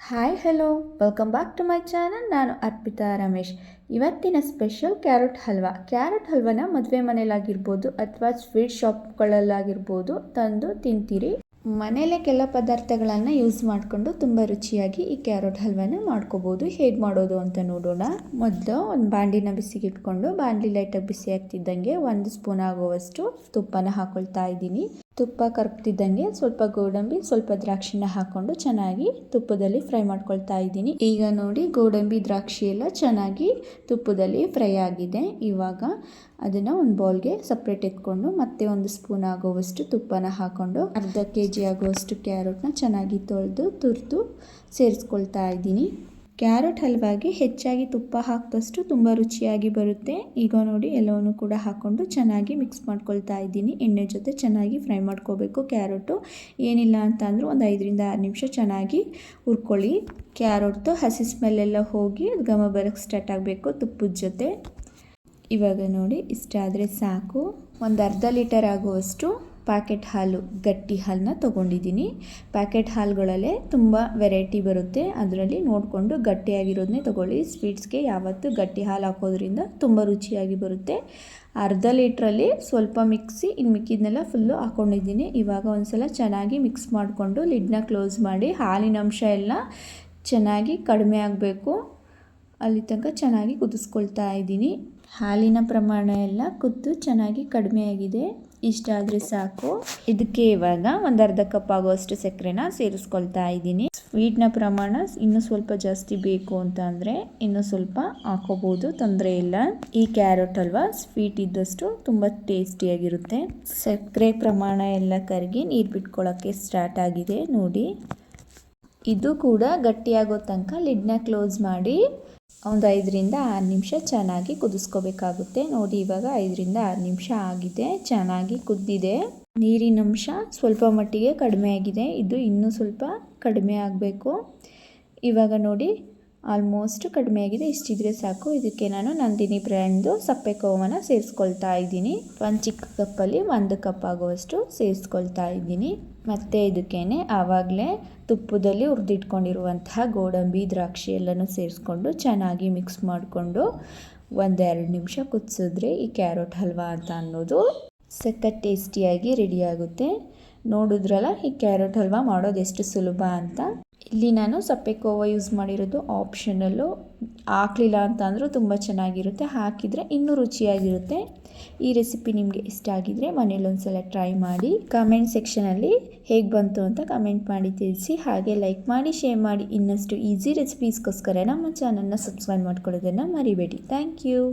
Hi hello welcome back to my channel. ನಾನು ಅರ್ಪಿತಾ ರಮೇಶ್. ಇವತ್ತಿನ special carrot halwa. Carrot ಹಲ್ವನ ಮದುವೆ ಮನೇಲಾಗಿರ್ಬೋದು ಅಥವಾ ಸ್ವೀಟ್ ಶಾಪ್ಗಳಲ್ಲಾಗಿರ್ಬೋದು ತಂದು ತಿಂತೀರಿ. ಮನೇಲೆ ಕೆಲ ಪದಾರ್ಥಗಳನ್ನು ಯೂಸ್ ಮಾಡಿಕೊಂಡು ತುಂಬ ರುಚಿಯಾಗಿ ಈ ಕ್ಯಾರೆಟ್ ಹಲ್ವನ ಮಾಡ್ಕೋಬೋದು. ಹೇಗೆ ಮಾಡೋದು ಅಂತ ನೋಡೋಣ. ಮೊದಲು ಒಂದು ಬಾಂಡಿನ ಬಿಸಿಗೆ ಇಟ್ಕೊಂಡು ಬಾಂಡ್ಲಿ ಲೈಟಾಗಿ ಬಿಸಿ ಆಗ್ತಿದ್ದಂಗೆ 1 ಸ್ಪೂನ್ ಆಗುವಷ್ಟು ತುಪ್ಪನ ಹಾಕೊಳ್ತಾ ಇದ್ದೀನಿ. ತುಪ್ಪ ಕರಗ್ತಿದ್ದಂಗೆ ಸ್ವಲ್ಪ ಗೋಡಂಬಿ ಸ್ವಲ್ಪ ದ್ರಾಕ್ಷಿನ ಹಾಕ್ಕೊಂಡು ಚೆನ್ನಾಗಿ ತುಪ್ಪದಲ್ಲಿ ಫ್ರೈ ಮಾಡ್ಕೊಳ್ತಾ ಇದ್ದೀನಿ. ಈಗ ನೋಡಿ ಗೋಡಂಬಿ ದ್ರಾಕ್ಷಿ ಎಲ್ಲ ಚೆನ್ನಾಗಿ ತುಪ್ಪದಲ್ಲಿ ಫ್ರೈ ಆಗಿದೆ. ಇವಾಗ ಅದನ್ನು ಒಂದು ಬೌಲ್ಗೆ ಸಪ್ರೇಟ್ ಎತ್ಕೊಂಡು ಮತ್ತೆ 1 ಸ್ಪೂನ್ ಆಗುವಷ್ಟು ತುಪ್ಪನ ಹಾಕ್ಕೊಂಡು ಅರ್ಧ kg ಆಗುವಷ್ಟು ಕ್ಯಾರೆಟ್ನ ಚೆನ್ನಾಗಿ ತೊಳೆದು ತುರಿದು ಸೇರಿಸ್ಕೊಳ್ತಾ ಇದ್ದೀನಿ. ಕ್ಯಾರೆಟ್ ಹಲ್ವಾಗೆ ಹೆಚ್ಚಾಗಿ ತುಪ್ಪ ಹಾಕಿದಷ್ಟು ತುಂಬ ರುಚಿಯಾಗಿ ಬರುತ್ತೆ. ಈಗ ನೋಡಿ ಎಲ್ಲವನ್ನು ಕೂಡ ಹಾಕ್ಕೊಂಡು ಚೆನ್ನಾಗಿ ಮಿಕ್ಸ್ ಮಾಡ್ಕೊಳ್ತಾ ಇದ್ದೀನಿ. ಎಣ್ಣೆ ಜೊತೆ ಚೆನ್ನಾಗಿ ಫ್ರೈ ಮಾಡ್ಕೋಬೇಕು ಕ್ಯಾರೆಟು. ಏನಿಲ್ಲ ಅಂತ ಅಂದರೂ ಒಂದು 5ರಿಂದ 6 ನಿಮಿಷ ಚೆನ್ನಾಗಿ ಹುರ್ಕೊಳ್ಳಿ. ಕ್ಯಾರೆಟ್ದು ಹಸಿ ಸ್ಮೆಲ್ಲೆಲ್ಲ ಹೋಗಿ ಘಮ ಬರೋಕ್ಕೆ ಸ್ಟಾರ್ಟ್ ಆಗಬೇಕು ತುಪ್ಪದ ಜೊತೆ. ಇವಾಗ ನೋಡಿ ಇಷ್ಟಾದರೆ ಸಾಕು. ಒಂದು ಅರ್ಧ ಲೀಟರ್ ಆಗುವಷ್ಟು ಪ್ಯಾಕೆಟ್ ಹಾಲು ಗಟ್ಟಿ ಹಾಲನ್ನ ತೊಗೊಂಡಿದ್ದೀನಿ. ಪ್ಯಾಕೆಟ್ ಹಾಲುಗಳಲ್ಲೇ ತುಂಬ ವೆರೈಟಿ ಬರುತ್ತೆ, ಅದರಲ್ಲಿ ನೋಡಿಕೊಂಡು ಗಟ್ಟಿಯಾಗಿರೋದನ್ನೇ ತೊಗೊಳ್ಳಿ. ಸ್ವೀಟ್ಸ್ಗೆ ಯಾವತ್ತೂ ಗಟ್ಟಿ ಹಾಲು ಹಾಕೋದ್ರಿಂದ ತುಂಬ ರುಚಿಯಾಗಿ ಬರುತ್ತೆ. ಅರ್ಧ ಲೀಟ್ರಲ್ಲಿ ಸ್ವಲ್ಪ ಮಿಕ್ಸಿ ಇನ್ನು ಮಿಕ್ಕಿದ್ನೆಲ್ಲ ಫುಲ್ಲು ಹಾಕ್ಕೊಂಡಿದ್ದೀನಿ. ಇವಾಗ ಒಂದು ಸಲ ಚೆನ್ನಾಗಿ ಮಿಕ್ಸ್ ಮಾಡಿಕೊಂಡು ಲಿಡ್ನ ಕ್ಲೋಸ್ ಮಾಡಿ ಹಾಲಿನ ಅಂಶ ಎಲ್ಲ ಚೆನ್ನಾಗಿ ಕಡಿಮೆ ಆಗಬೇಕು ಅಲ್ಲಿ ತನಕ ಚೆನ್ನಾಗಿ ಕುದಿಸ್ಕೊಳ್ತಾ ಇದ್ದೀನಿ. ಹಾಲಿನ ಪ್ರಮಾಣ ಎಲ್ಲ ಕುದ್ದು ಚೆನ್ನಾಗಿ ಕಡಿಮೆ ಆಗಿದೆ. ಇಷ್ಟ ಆದರೆ ಸಾಕು. ಇದಕ್ಕೆ ಇವಾಗ ಒಂದು ಅರ್ಧ ಕಪ್ ಆಗುವಷ್ಟು ಸಕ್ಕರೆನ ಸೇರಿಸ್ಕೊಳ್ತಾ ಇದ್ದೀನಿ. ಸ್ವೀಟ್ನ ಪ್ರಮಾಣ ಇನ್ನೂ ಸ್ವಲ್ಪ ಜಾಸ್ತಿ ಬೇಕು ಅಂತ ಅಂದರೆ ಇನ್ನೂ ಸ್ವಲ್ಪ ಹಾಕೋಬೋದು, ತೊಂದರೆ ಇಲ್ಲ. ಈ ಕ್ಯಾರೆಟ್ ಹಲ್ವಾ ಸ್ವೀಟ್ ಇದ್ದಷ್ಟು ತುಂಬ ಟೇಸ್ಟಿಯಾಗಿರುತ್ತೆ. ಸಕ್ಕರೆ ಪ್ರಮಾಣ ಎಲ್ಲ ಕರಗಿ ನೀರು ಬಿಟ್ಕೊಳ್ಳೋಕ್ಕೆ ಸ್ಟಾರ್ಟ್ ಆಗಿದೆ ನೋಡಿ. ಇದು ಕೂಡ ಗಟ್ಟಿಯಾಗೋ ತನಕ ಲಿಡ್ನ ಕ್ಲೋಸ್ ಮಾಡಿ ಒಂದು 5ರಿಂದ 6 ನಿಮಿಷ ಚೆನ್ನಾಗಿ ಕುದಿಸ್ಕೋಬೇಕಾಗುತ್ತೆ. ನೋಡಿ ಇವಾಗ 5ರಿಂದ 6 ನಿಮಿಷ ಆಗಿದೆ, ಚೆನ್ನಾಗಿ ಕುದ್ದಿದೆ. ನೀರಿನ ಅಂಶ ಸ್ವಲ್ಪ ಮಟ್ಟಿಗೆ ಕಡಿಮೆ ಆಗಿದೆ, ಇದು ಇನ್ನೂ ಸ್ವಲ್ಪ ಕಡಿಮೆ ಆಗಬೇಕು. ಇವಾಗ ನೋಡಿ ಆಲ್ಮೋಸ್ಟ್ ಕಡಿಮೆ ಆಗಿದೆ. ಇಷ್ಟಿದ್ರೆ ಸಾಕು. ಇದಕ್ಕೆ ನಾನು ನಂದಿನಿ ಬ್ರ್ಯಾಂಡ್ದು ಸಪ್ಪೆ ಕೋವನ ಸೇರಿಸ್ಕೊಳ್ತಾ ಇದ್ದೀನಿ. ಒಂದು ಚಿಕ್ಕ ಕಪ್ಪಲ್ಲಿ 1 ಕಪ್ ಆಗುವಷ್ಟು ಸೇರಿಸ್ಕೊಳ್ತಾ ಇದ್ದೀನಿ. ಮತ್ತು ಇದಕ್ಕೇನೆ ಆವಾಗಲೇ ತುಪ್ಪದಲ್ಲಿ ಹುರಿದಿಟ್ಕೊಂಡಿರುವಂತಹ ಗೋಡಂಬಿ ದ್ರಾಕ್ಷಿ ಎಲ್ಲನೂ ಸೇರಿಸ್ಕೊಂಡು ಚೆನ್ನಾಗಿ ಮಿಕ್ಸ್ ಮಾಡಿಕೊಂಡು 1-2 ನಿಮಿಷ ಕುದಿಸಿದ್ರೆ ಈ ಕ್ಯಾರೆಟ್ ಹಲ್ವಾ ಅಂತ ಅನ್ನೋದು ಸಖತ್ ಟೇಸ್ಟಿಯಾಗಿ ರೆಡಿಯಾಗುತ್ತೆ. ನೋಡಿದ್ರಲ್ಲ ಈ ಕ್ಯಾರೆಟ್ ಹಲ್ವಾ ಮಾಡೋದು ಎಷ್ಟು ಸುಲಭ ಅಂತ. ಇಲ್ಲಿ ನಾನು ಸಪ್ಪೆ ಕೋವ ಯೂಸ್ ಮಾಡಿರೋದು ಆಪ್ಷನಲ್ಲು. ಹಾಕಲಿಲ್ಲ ಅಂತ ಅಂದರೂ ತುಂಬ ಚೆನ್ನಾಗಿರುತ್ತೆ, ಹಾಕಿದರೆ ಇನ್ನೂ ರುಚಿಯಾಗಿರುತ್ತೆ. ಈ ರೆಸಿಪಿ ನಿಮಗೆ ಇಷ್ಟ ಆಗಿದ್ರೆ ಮನೇಲಿ ಒಂದ್ಸಲ ಟ್ರೈ ಮಾಡಿ. ಕಮೆಂಟ್ ಸೆಕ್ಷನಲ್ಲಿ ಹೇಗೆ ಬಂತು ಅಂತ ಕಮೆಂಟ್ ಮಾಡಿ ತಿಳಿಸಿ. ಹಾಗೆ ಲೈಕ್ ಮಾಡಿ, ಶೇರ್ ಮಾಡಿ. ಇನ್ನಷ್ಟು ಈಸಿ ರೆಸಿಪೀಸ್ಗೋಸ್ಕರ ನಮ್ಮ ಚಾನಲ್ನ ಸಬ್ಸ್ಕ್ರೈಬ್ ಮಾಡ್ಕೊಳ್ಳೋದನ್ನು ಮರಿಬೇಡಿ. Thank you.